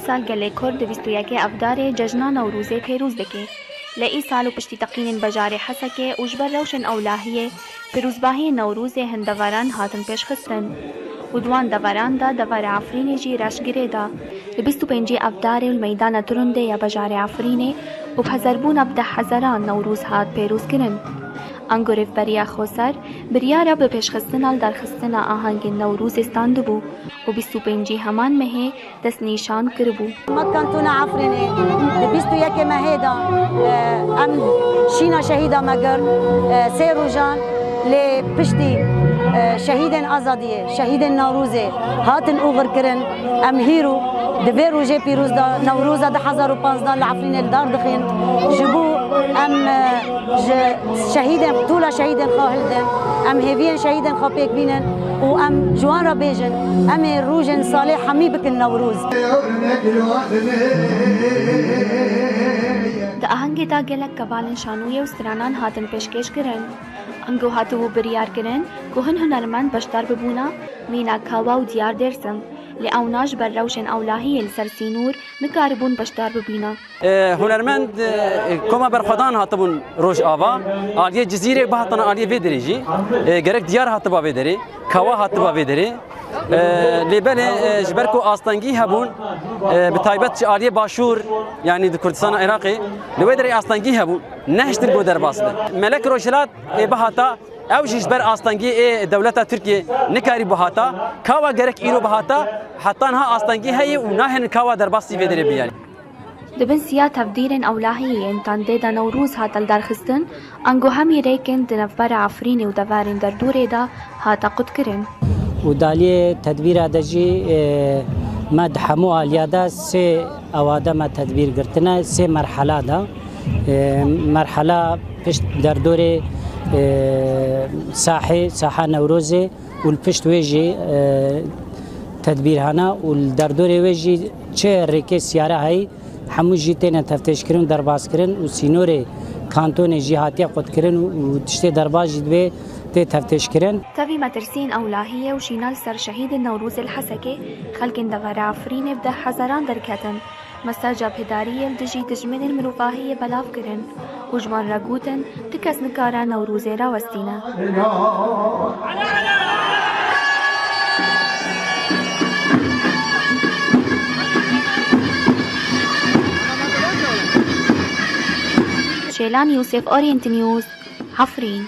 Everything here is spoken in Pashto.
سال گله کرد 21 افدار ججنا نوروز پیروز دکه. لئی سال و پشتی تقین بجار حسکه وجبر روشن اولاهیه پیروزباهی نوروز هندواران هاتن پیش خستن. و دوان دواران دا دوار عفرین جی رشگره دا. 25 افدار المیدان ترنده یا بجار عفرینه و بهزربون ابده هزاران نوروز هات پیروز کرن. انگوریف بریا خوسر بریارا به پیشخستنال در خستنا آهنگ نوروز استانده بو و 25 همان مهه دست نیشان کربو. مکانتونا عفرینه 21 مهه دا ام شینا شهیدا مگر سه روزان لی پشتی شهیدن آزادیه شهیدن نوروزه هاتن اوغر کرن ام هیرو دوی روزه پیروز دا نوروزه 2015 لعفرین الدار دخین جبو ام شهیدن طولا شهیدن خواهلدن ام هیوین شهیدن خواپیک بینن و ام جوان را بیجن ام روزن صالح حمی بکن نوروز. دا آهنگ دا گلک کبالن شانویه و سترانان هاتن پیشکش کرن. انگو هاتو و بریار کرن که هنرمند بشتر ببونا مینا کاوا و دیار درسم لأوناش بر روشن اولاهی السرسینور مکاربون بشتر ببینا. هنرمند کما برخدان هاتبون روش آوا آلیه جزیره بهاتن آلیه ویدریجی گرک دیار هاتبا ویدری کاوا هاتبا ویدری لیبل جبرکو آستانگی هبون بتایبت آلیه باشور یعنی کردستان عراقی لویدری آستانگی هبون نهشتر گو در باسده ملک روشلات بهاتا او جبر آستانگی دولت ترکیه نکاری بهاتا کاوا گرک ایرو بهاتا حتی ها آستانگی هی و نهن کاوا در باسی ویدری بیاری. دبن سیا تفدیرن اولاهی انتانده دا نوروز هاتل درخستن انگو همی ریکن دنفبر عفرین و دوارن در دوره دا هاتا قد کرن. و دالی تدبیر دجی مد همو آلیادا سه اواده ما تدبیر گرتنا سه مرحله دا مرحله پشت در دوره ساحه نوروزه و الپشت ویجی تدبیر هانا و در دوره ویجی چه ریکه سیاره هایی همو جیتین تفتیش کرن درباز کرن و سینور کانتون جهاتی قد کرن و تشتی درباز جدوه تفتیش کرن. تبي مترسين أولاهية وشينال سر شهيد النوروز الحسكة خلق دوار عفرين بده حزران دركتن مساجة بهدارية الدجي تجمن المروفاهية بلاف كرن وجمان راقوتن تكس نكارا نوروز راوستينا. شيلان يوسف أورينت نيوز عفرين.